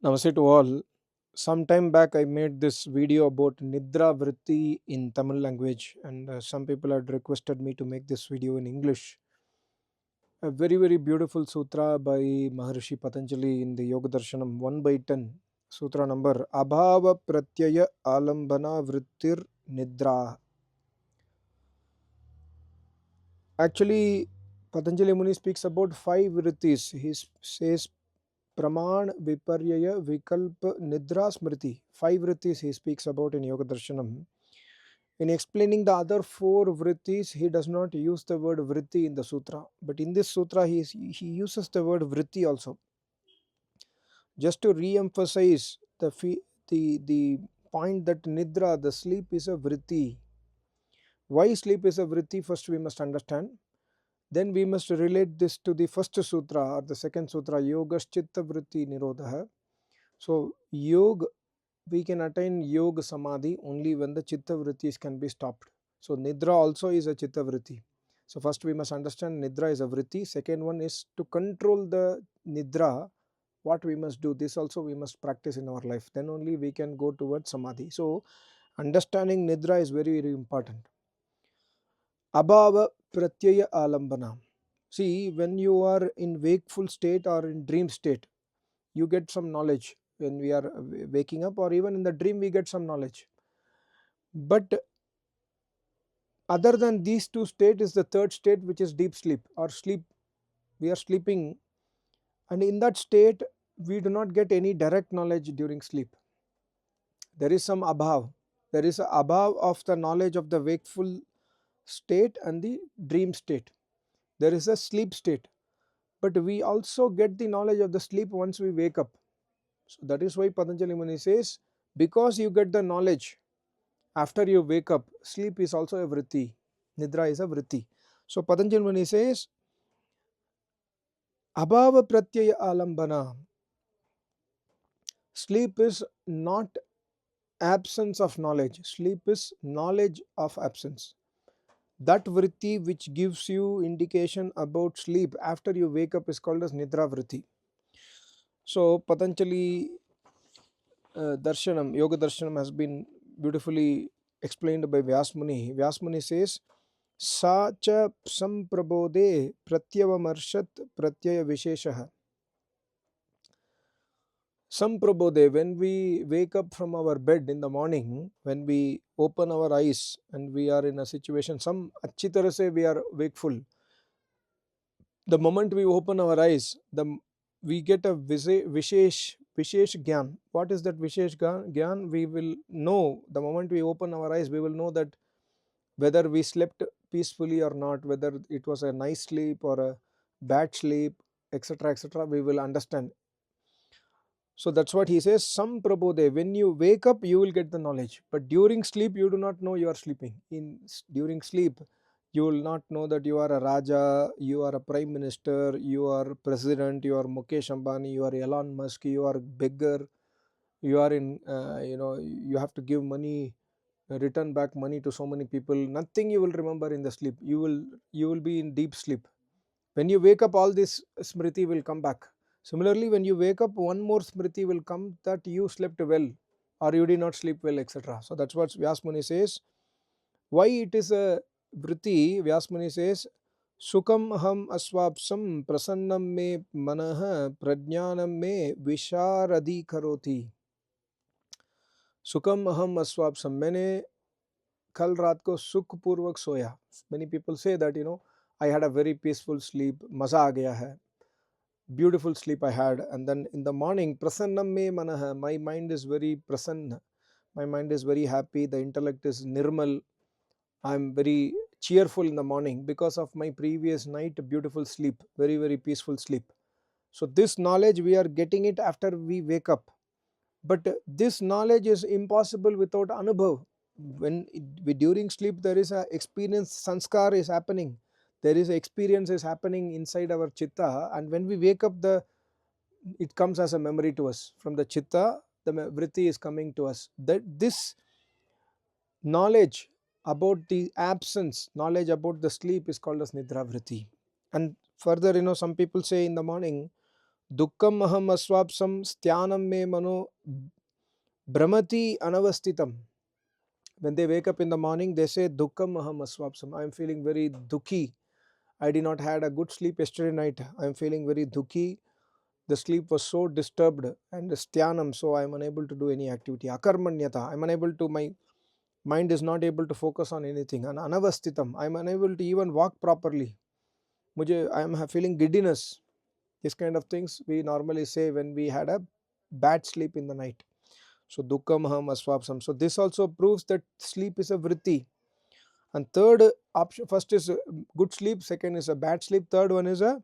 Namaste to all. Some time back, I made this video about Nidra Vti in Tamil language, and some people had requested me to make this video in English. A very, very beautiful sutra by Maharishi Patanjali in the Yoga Darshanam 1 by 10. Sutra number Abhava Pratyaya Alambana Vrittir Nidra. Actually, Patanjali Muni speaks about 5 vrittis. He says Praman, Viparyaya, Vikalpa, Nidra, Smriti. 5 vrittis he speaks about in Yoga Darshanam. In explaining the other 4 vrittis, he does not use the word vritti in the sutra. But in this sutra, he uses the word vritti also. Just to re-emphasize the point that Nidra, the sleep, is a vritti. Why sleep is a vritti, first we must understand. Then we must relate this to the first sutra or the second sutra, Yogas Chitta Vritti Nirodha. So, yoga, we can attain yoga samadhi only when the chitta vrittis can be stopped. So, nidra also is a chitta vritti. So, first we must understand nidra is a vritti. Second one is to control the nidra. What we must do, this also we must practice in our life. Then only we can go towards samadhi. So, understanding nidra is very, very important. Abhava pratyaya alambana. See, when you are in wakeful state or in dream state, you get some knowledge. When we are waking up or even in the dream, we get some knowledge. But other than these two states is the third state, which is deep sleep or sleep. We are sleeping, and in that state, we do not get any direct knowledge during sleep. There is some abhav. There is an abhav of the knowledge of the wakeful state and the dream state. There is a sleep state, but we also get the knowledge of the sleep once we wake up. So that is why Patanjali Muni says, because you get the knowledge after you wake up, sleep is also a vritti. Nidra is a vritti. So Patanjali Muni says, Abhava pratyaya alambana. Sleep is not absence of knowledge. Sleep is knowledge of absence. That vritti which gives you indication about sleep after you wake up is called as Nidra vritti. So Patanjali Darshanam, Yoga Darshanam has been beautifully explained by Vyasmuni. Vyasmuni says, Sa cha samprabodhe pratyavamarshad pratyaya visheshaha. Samprabodhe, when we wake up from our bed in the morning, when we open our eyes and we are in a situation, some अच्छी तरह से we are wakeful. The moment we open our eyes, we get a vishesh gyan. What is that vishesh gyan? We will know, the moment we open our eyes, we will know that whether we slept peacefully or not, whether it was a nice sleep or a bad sleep, etc., etc., we will understand. So that's what he says, Sam Prabodhe. When you wake up, you will get the knowledge. But during sleep, you do not know you are sleeping. During sleep, you will not know that you are a Raja, you are a Prime Minister, you are President, you are Mukesh Ambani, you are Elon Musk, you are a beggar, you are in, you have to give money, return back money to so many people. Nothing you will remember in the sleep. You will be in deep sleep. When you wake up, all this smriti will come back. Similarly, when you wake up, one more smriti will come that you slept well or you did not sleep well, etc. So that's what Vyasmuni says. Why it is a vritti? Vyasmuni says, Sukam aham aswapsam prasannam me manah prajnanam me visharadi karoti. Sukam aham aswapsam. मैंने कल रात को सुख पूर्वक सोया. Many people say that, I had a very peaceful sleep, मजा आ गया है, beautiful sleep I had, and then in the morning, prasannam me manah, my mind is very prasanna, my mind is very happy, the intellect is nirmal, I am very cheerful in the morning because of my previous night beautiful sleep, very, very peaceful sleep. So this knowledge we are getting it after we wake up, but this knowledge is impossible without anubhav. During sleep there is a experience, sanskar is happening, there is experience is happening inside our chitta, and when we wake up, it comes as a memory to us from the chitta. The vritti is coming to us. That this knowledge about the absence, knowledge about the sleep is called as nidra vritti. And further, some people say in the morning, Dukkam aham aswapsam styanam me mano brahmati anavastitam. When they wake up in the morning, they say Dukkam aham aswapsam. I am feeling very dukhi. I did not had a good sleep yesterday night. I am feeling very dukhi. The sleep was so disturbed, and styanam, so I am unable to do any activity. Akarmanyata, I am unable to, my mind is not able to focus on anything. And anavastitam, I am unable to even walk properly. I am feeling giddiness. These kind of things we normally say when we had a bad sleep in the night. So dukkam aham aswapsam. So this also proves that sleep is a vritti. And third option, first is good sleep, second is a bad sleep, third one is a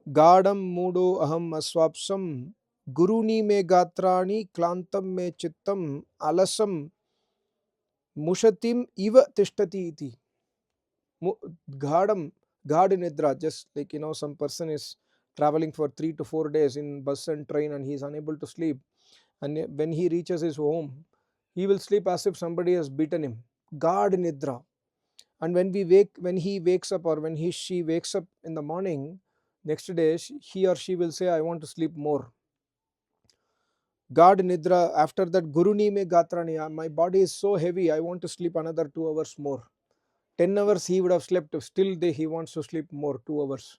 gadam mudo aham aswapsam guruni me gatrani klantam me chittam alasam mushatim iva tishtati iti. Gadam, gad nidra, just like some person is traveling for 3 to 4 days in bus and train and he is unable to sleep, and when he reaches his home he will sleep as if somebody has beaten him. Gad nidra. And when he wakes up, or when she wakes up in the morning, next day he or she will say, I want to sleep more. God nidra. After that, guruni me gatrani, my body is so heavy, I want to sleep another 2 hours more. 10 hours he would have slept, still he wants to sleep more, 2 hours.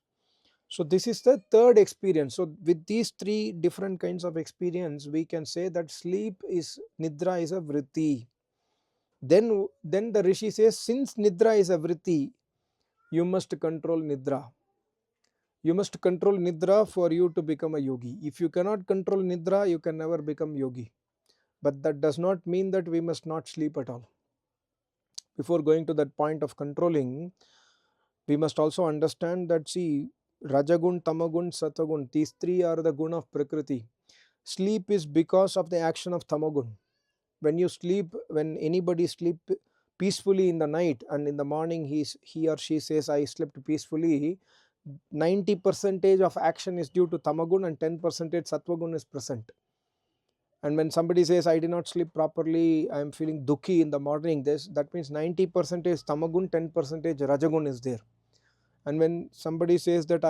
So this is the third experience. So with these three different kinds of experience, we can say that sleep is, nidra is a vritti. Then the rishi says, since nidra is a vritti, you must control nidra. You must control nidra for you to become a yogi. If you cannot control nidra, you can never become yogi. But that does not mean that we must not sleep at all. Before going to that point of controlling, we must also understand that, see, Rajagun, Tamagun, Satagun, these three are the gun of Prakriti. Sleep is because of the action of Tamagun. When you sleep, when anybody sleep peacefully in the night and in the morning he or she says, I slept peacefully, 90% of action is due to Tamagun and 10% Sattvagun is present. And when somebody says, I did not sleep properly, I am feeling dukhi in the morning, that means 90% is Tamagun, 10% Rajagun is there. And when somebody says that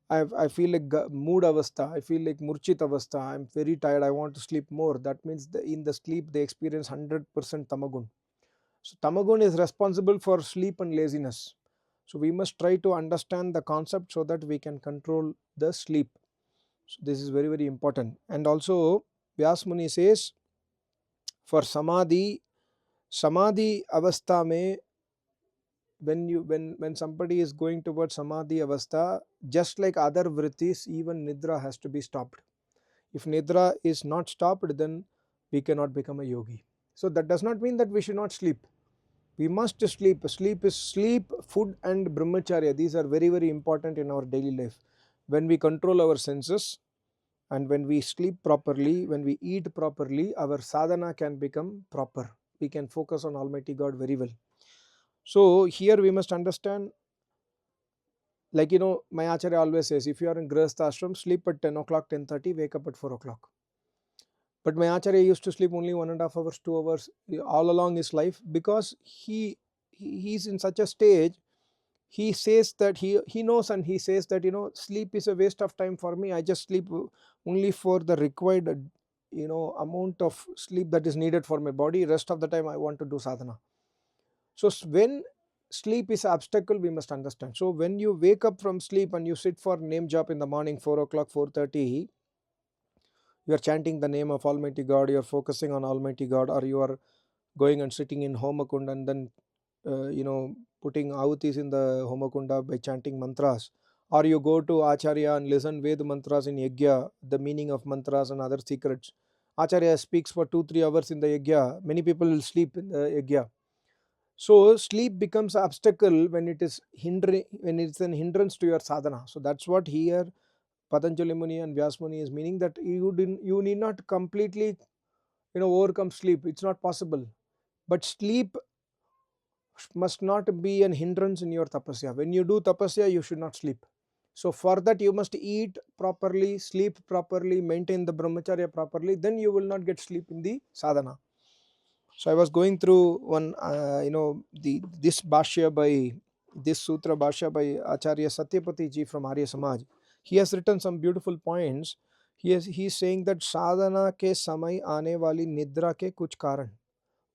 I feel like mood avastha, I feel like murchit avastha, I'm very tired, I want to sleep more, that means in the sleep they experience 100% Tamagun. So Tamagun is responsible for sleep and laziness. So we must try to understand the concept so that we can control the sleep. So this is very, very important. And also Vyas Muni says, for samadhi avastha mein, when somebody is going towards samadhi avastha, just like other vrittis, even nidra has to be stopped. If nidra is not stopped, then we cannot become a yogi. So that does not mean that we should not sleep. We must sleep. Sleep is sleep, food and brahmacharya. These are very, very important in our daily life. When we control our senses and when we sleep properly, when we eat properly, our sadhana can become proper. We can focus on Almighty God very well. So here we must understand, like my acharya always says, if you are in grihastha ashram, sleep at 10 o'clock, 10:30, wake up at 4 o'clock. But my acharya used to sleep only 1.5 hours, 2 hours all along his life, because he's in such a stage. He says that he knows, and he says that sleep is a waste of time for me. I just sleep only for the required amount of sleep that is needed for my body. Rest of the time I want to do sadhana. So when sleep is an obstacle, we must understand. So when you wake up from sleep and you sit for name jap in the morning, 4 o'clock, 4:30, you are chanting the name of Almighty God, you are focusing on Almighty God, or you are going and sitting in Homakund and then putting ahutis in the Homakunda by chanting mantras, or you go to Acharya and listen Ved mantras in Yajna, the meaning of mantras and other secrets. Acharya speaks for 2-3 hours in the Yajna. Many people will sleep in the Yajna. So sleep becomes an obstacle when it is when it's an hindrance to your sadhana. So that's what here Patanjali Muni and Vyas Muni is meaning, that you need not completely overcome sleep. It's not possible. But sleep must not be an hindrance in your tapasya. When you do tapasya, you should not sleep. So for that you must eat properly, sleep properly, maintain the brahmacharya properly, then you will not get sleep in the sadhana. So I was going through one this sutra bhashya by Acharya Satyapati ji from Arya Samaj. He has written some beautiful points. He's saying that sadhana ke samay aane wali nidra ke kuch karan,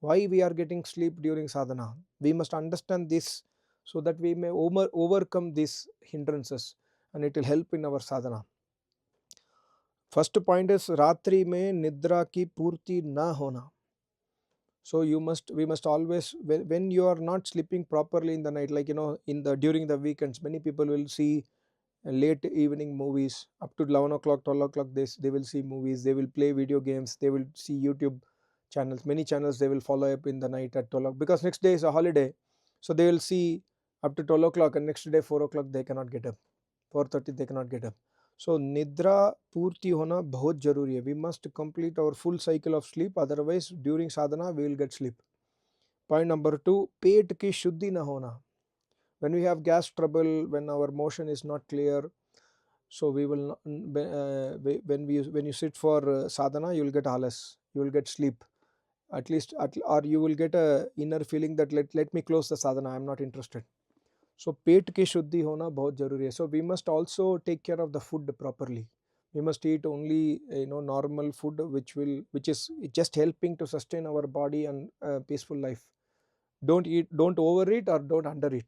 why we are getting sleep during sadhana. We must understand this so that we may overcome these hindrances, and it will help in our sadhana. First point is ratri mein nidra ki purti na hona. So we must always, when you are not sleeping properly in the night, like in the during the weekends, many people will see late evening movies up to 11 o'clock, 12 o'clock. They will see movies, they will play video games, they will see YouTube channels, many channels they will follow up in the night at 12 o'clock, because next day is a holiday. So they will see up to 12 o'clock, and next day 4 o'clock they cannot get up, 4:30 they cannot get up. So nidra purti hona bahut jaruri hai. We must complete our full cycle of sleep, otherwise during sadhana we will get sleep. Point number 2, पेट की शुद्धि na hona. When we have gas trouble, when our motion is not clear, so we will not, when you sit for sadhana, you will get alas, you will get sleep, at least or you will get a inner feeling that let me close the sadhana, I am not interested. So पेट की शुद्धि होना बहुत जरूरी है. So we must also take care of the food properly. We must eat only normal food which is just helping to sustain our body and peaceful life. Don't overeat or don't undereat.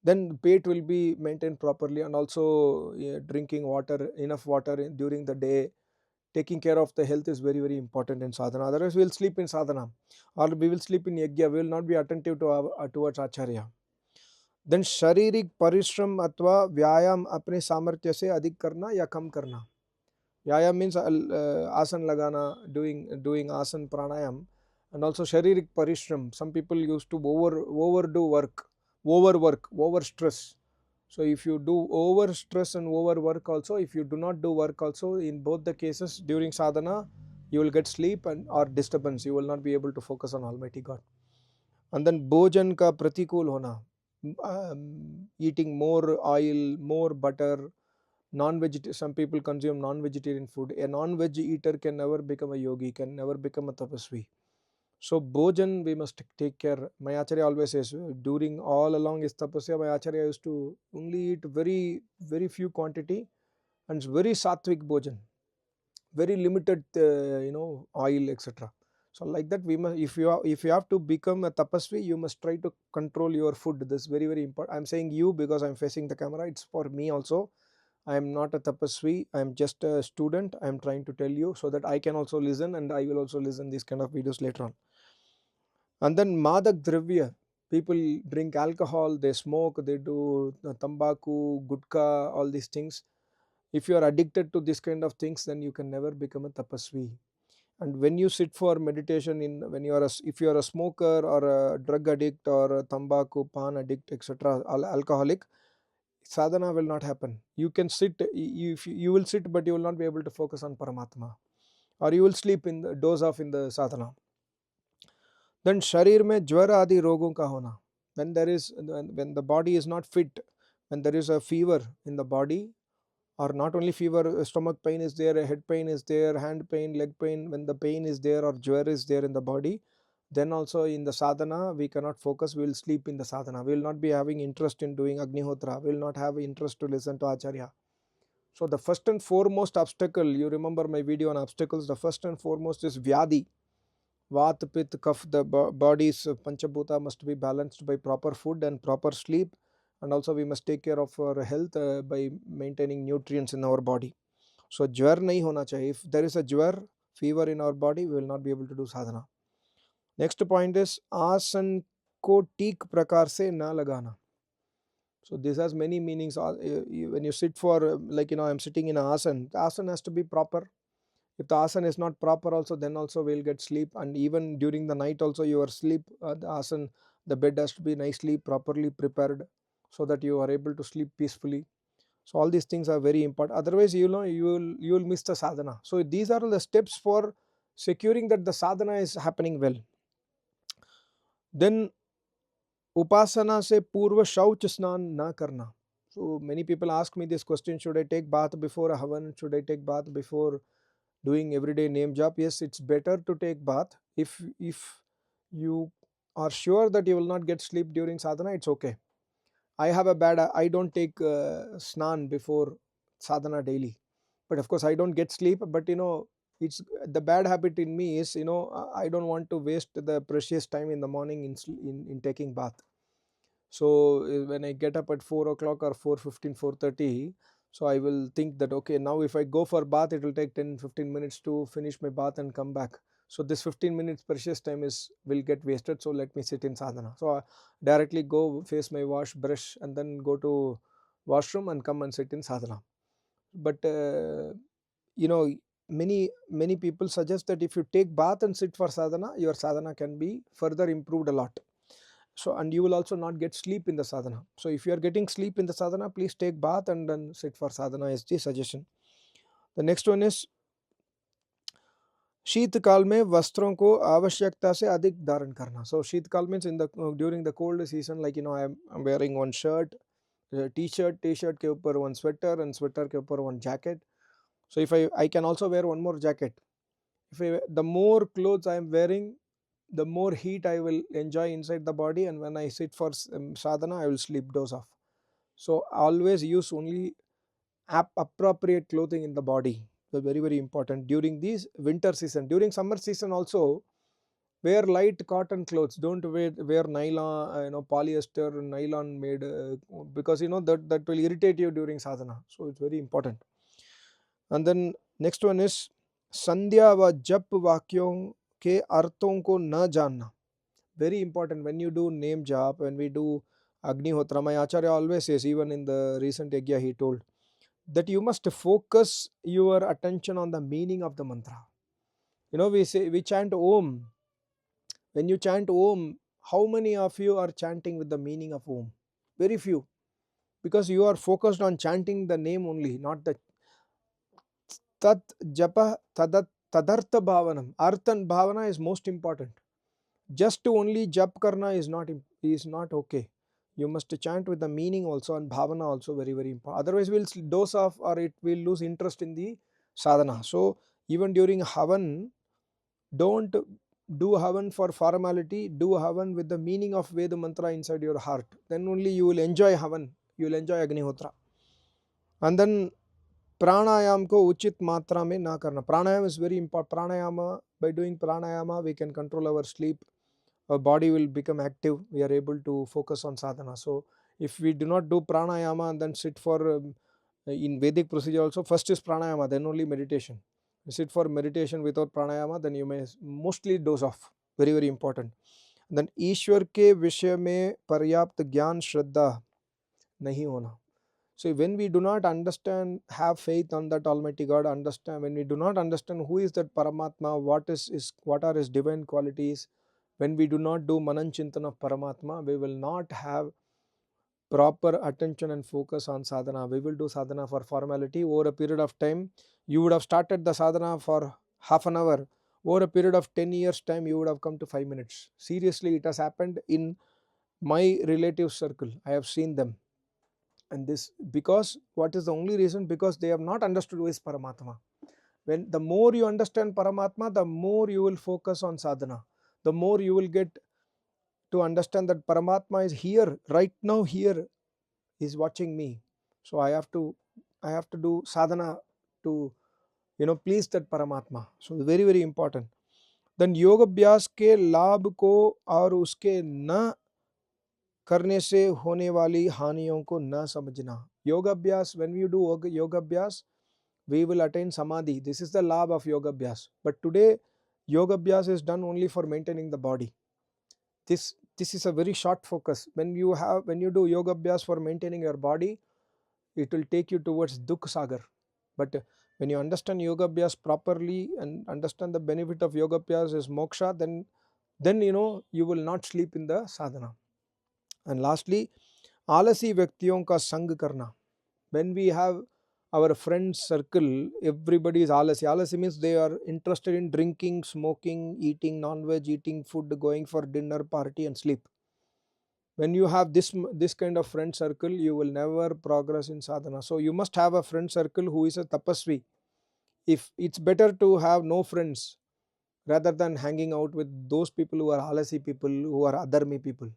Then pet will be maintained properly, and also drinking water, enough water during the day. Taking care of the health is very very important in sadhana, otherwise we will sleep in sadhana, or we will sleep in yajna, we will not be attentive to towards acharya. Then शारीरिक परिश्रम अथवा व्यायाम अपने सामर्थ्य से अधिक करना या कम करना. Vyayam means asan lagana, doing asan pranayam, and also sharirik parishram. Some people used to overdo work, overwork, over stress. So if you do over stress and over work also, if you do not do work also, in both the cases during sadhana, you will get sleep and or disturbance. You will not be able to focus on Almighty God. And then bhojan ka pratikul hona, eating more oil, more butter, non-vegetarian. Some people consume non-vegetarian food. A non-veg eater can never become a yogi, can never become a tapasvi. So bhojan we must take care. My acharya always says, during all along his tapasya, my acharya used to only eat very very few quantity, and it's very sattvic bhojan, very limited oil, etc. So like that we must, if you have to become a tapasvi, you must try to control your food. This is very very important. I'm saying you because I'm facing the camera. It's for me also. I am not a tapasvi, I am just a student. I am trying to tell you so that I can also listen, and I will also listen these kind of videos later on. And then madak dravya, people drink alcohol, they smoke, they do tambaku, gutka, all these things. If you are addicted to this kind of things, then you can never become a tapasvi. And when you sit for meditation, when you are if you are a smoker or a drug addict or a tambaku, pan addict, etc., alcoholic, sadhana will not happen. You can sit, you will sit, but you will not be able to focus on Paramatma, or you will sleep in the doze off in the sadhana. Then sharir mein jwar adi rogon ka hona, when the body is not fit, when there is a fever in the body, or not only fever, stomach pain is there, head pain is there, hand pain, leg pain, when the pain is there or jwar is there in the body, then also in the sadhana we cannot focus, we will sleep in the sadhana, we will not be having interest in doing agnihotra, we will not have interest to listen to acharya. So the first and foremost obstacle, you remember my video on obstacles, the first and foremost is vyadi. Vat, Pitta, Kapha, the body's Panchabhuta must be balanced by proper food and proper sleep, and also we must take care of our health by maintaining nutrients in our body. So jwar nahi hona chahiye. If there is a jwar, fever in our body, we will not be able to do sadhana. Next point is asan ko ठीक प्रकार से ना लगाना. So this has many meanings. When you sit for like I'm sitting in an asan, the asan has to be proper. If the asana is not proper also, then also we'll get sleep, and even during the night also your sleep, the asana, the bed has to be nicely properly prepared so that you are able to sleep peacefully. So all these things are very important, otherwise you will miss the sadhana. So these are the steps for securing that the sadhana is happening well. Then upasana se purva shauch snan na karna. So many people ask me this question, should I take bath before a havan, should I take bath before doing everyday name jap? Yes, it's better to take bath. If you are sure that you will not get sleep during sadhana, it's okay. I have a bad, I don't take snan before sadhana daily, but of course I don't get sleep. But it's the bad habit in me is, I don't want to waste the precious time in the morning in taking bath. So when I get up at 4 o'clock or 4:15, 4:30, so I will think that, okay, now if I go for bath, it will take 10-15 minutes to finish my bath and come back. So this 15 minutes precious time is will get wasted. So let me sit in sadhana. So I directly go face my wash, brush, and then go to washroom and come and sit in sadhana. But you know many people suggest that if you take bath and sit for sadhana, your sadhana can be further improved a lot. So, and you will also not get sleep in the sadhana. So if you are getting sleep in the sadhana, please take bath and then sit for sadhana is the suggestion. The next one is शीतकाल में वस्त्रों को आवश्यकता से अधिक धारण करना. So शीतकाल means in the during the cold season, like I'm wearing one shirt, t-shirt के ऊपर one sweater, and sweater के ऊपर one jacket. So if I can also wear one more jacket. The more clothes I am wearing, the more heat I will enjoy inside the body, and when I sit for sadhana, I will sleep doze off. So always use only appropriate clothing in the body. So very, very important during this winter season. During summer season also, wear light cotton clothes. Don't wear nylon, polyester, nylon made, because that will irritate you during sadhana. So it's very important. And then next one is संध्या व जप वाक्यों के अर्थों को न जानना. Very important when you do name jap, when we do Agnihotra. My Acharya always says, even in the recent yajna, he told that you must focus your attention on the meaning of the mantra. We chant Om. When you chant Om, how many of you are chanting with the meaning of Om? Very few, because you are focused on chanting the name only, not the tat japa tadartha bhavanam. Artha and bhavana is most important. Just to only jap karna is not okay. You must chant with the meaning also, and bhavana also very, very important. Otherwise we'll dose off, or it will lose interest in the sadhana. So even during havan, don't do havan for formality. Do havan with the meaning of Veda mantra inside your heart. Then only you will enjoy havan. You will enjoy Agnihotra. And then pranayam ko uchit matra mein na karna. Pranayam is very important. Pranayama, by doing pranayama, we can control our sleep. Our body will become active. We are able to focus on sadhana. So if we do not do pranayama and then sit for in Vedic procedure also, first is pranayama, then only meditation. You sit for meditation without pranayama, then you may mostly doze off. Very, very important. And then ईश्वर के विषय में पर्याप्त ज्ञान श्रद्धा नहीं होना. So when we do not understand, have faith on that Almighty God, understand, when we do not understand who is that Paramatma, what are his divine qualities, when we do not do Manan Chintan of Paramatma, we will not have proper attention and focus on sadhana. We will do sadhana for formality. Over a period of time, you would have started the sadhana for half an hour. Over a period of 10 years time, you would have come to 5 minutes. Seriously, it has happened in my relative circle. I have seen them. And this, because what is the only reason? Because they have not understood who is Paramatma. When the more you understand Paramatma, the more you will focus on sadhana. The more you will get to understand that Paramatma is here, right now here, is watching me. So I have to do sadhana to please that Paramatma. So very, very important. Then yoga अभ्यास के लाभ को और उसके न करने से होने वाली हानियों को न समझना. Yoga abhyas, when we do yoga abhyas, we will attain samadhi. This is the labh of yoga abhyas. But today, yoga abhyas is done only for maintaining the body. This is a very short focus. When you do yoga abhyas for maintaining your body, it will take you towards dukh sagar. But when you understand yoga abhyas properly and understand the benefit of yoga abhyas is moksha, then you will not sleep in the sadhana. And lastly, आलसी व्यक्तियों का संग करना. When we have our friends circle, everybody is alasi. Alasi means they are interested in drinking, smoking, eating non-veg, eating food, going for dinner, party and sleep. When you have this kind of friend circle, you will never progress in sadhana. So you must have a friend circle who is a tapasvi. If it's better to have no friends rather than hanging out with those people who are alasi people, who are adharmi people.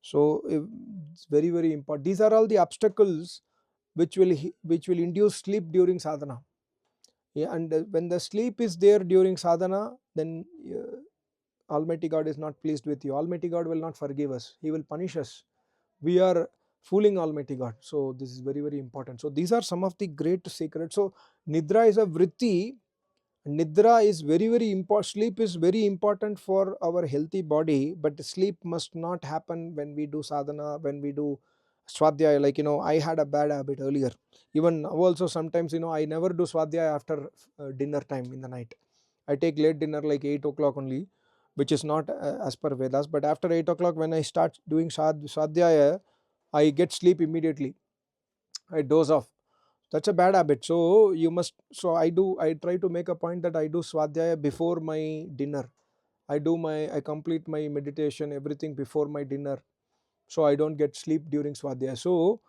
So it's very, very important. These are all the obstacles which will induce sleep during sadhana. Yeah, and when the sleep is there during sadhana, then Almighty God is not pleased with you. Almighty God will not forgive us. He will punish us. We are fooling Almighty God. So this is very, very important. So these are some of the great secrets. So Nidra is a vritti. Nidra is very, very important. Sleep is very important for our healthy body, but sleep must not happen when we do sadhana, when we do swadhyaya. Like, I had a bad habit earlier. Even now also sometimes, I never do swadhyaya after dinner time in the night. I take late dinner like 8 o'clock only, which is not as per Vedas. But after 8 o'clock, when I start doing swadhyaya, I get sleep immediately. I doze off. That's a bad habit. So you must. So I try to make a point that I do swadhyaya before my dinner. I complete my meditation, everything before my dinner, so I don't get sleep during swadhyaya. So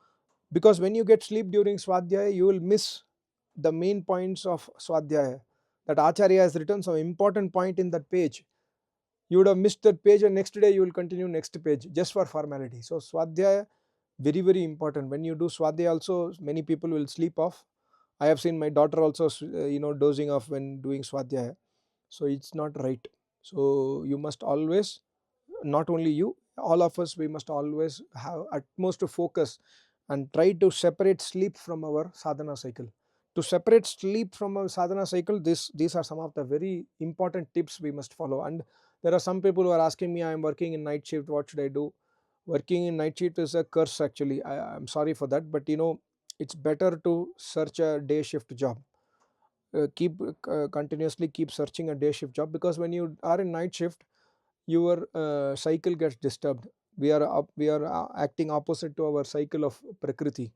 because when you get sleep during swadhyaya, you will miss the main points of swadhyaya that Acharya has written. Some important point in that page, you would have missed that page, and next day you will continue next page just for formality. So swadhyaya, very, very important. When you do swadhyaya also, many people will sleep off. I have seen my daughter also dozing off when doing swadhyaya. So it's not right. So you must always, not only you, all of us, we must always have utmost focus and try to separate sleep from our sadhana cycle. To separate sleep from our sadhana cycle, these are some of the very important tips we must follow. And there are some people who are asking me, I am working in night shift, what should I do? Working in night shift is a curse actually. I'm sorry for that, but it's better to search a day shift job. Keep Continuously keep searching a day shift job, because when you are in night shift, your cycle gets disturbed. We are acting opposite to our cycle of prakriti.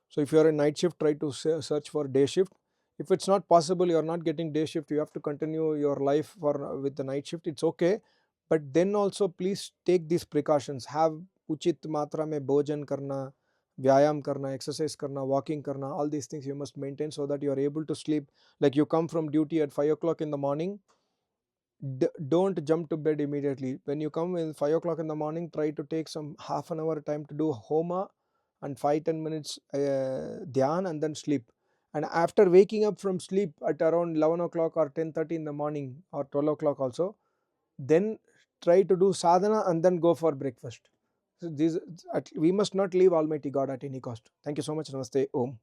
So if you are in night shift, try to search for day shift. If it's not possible, you are not getting day shift, you have to continue your life for with the night shift, it's okay. But then also please take these precautions. Have uchit matra mein bhojan karna, vyayam karna, exercise karna, walking karna, all these things you must maintain so that you are able to sleep. Like you come from duty at 5 o'clock in the morning, don't jump to bed immediately. When you come in 5 o'clock in the morning, try to take some half an hour time to do homa and 5-10 minutes dhyan, and then sleep. And after waking up from sleep at around 11 o'clock or 10:30 in the morning or 12 o'clock also, then try to do sadhana and then go for breakfast. So we must not leave Almighty God at any cost. Thank you so much. Namaste. Om.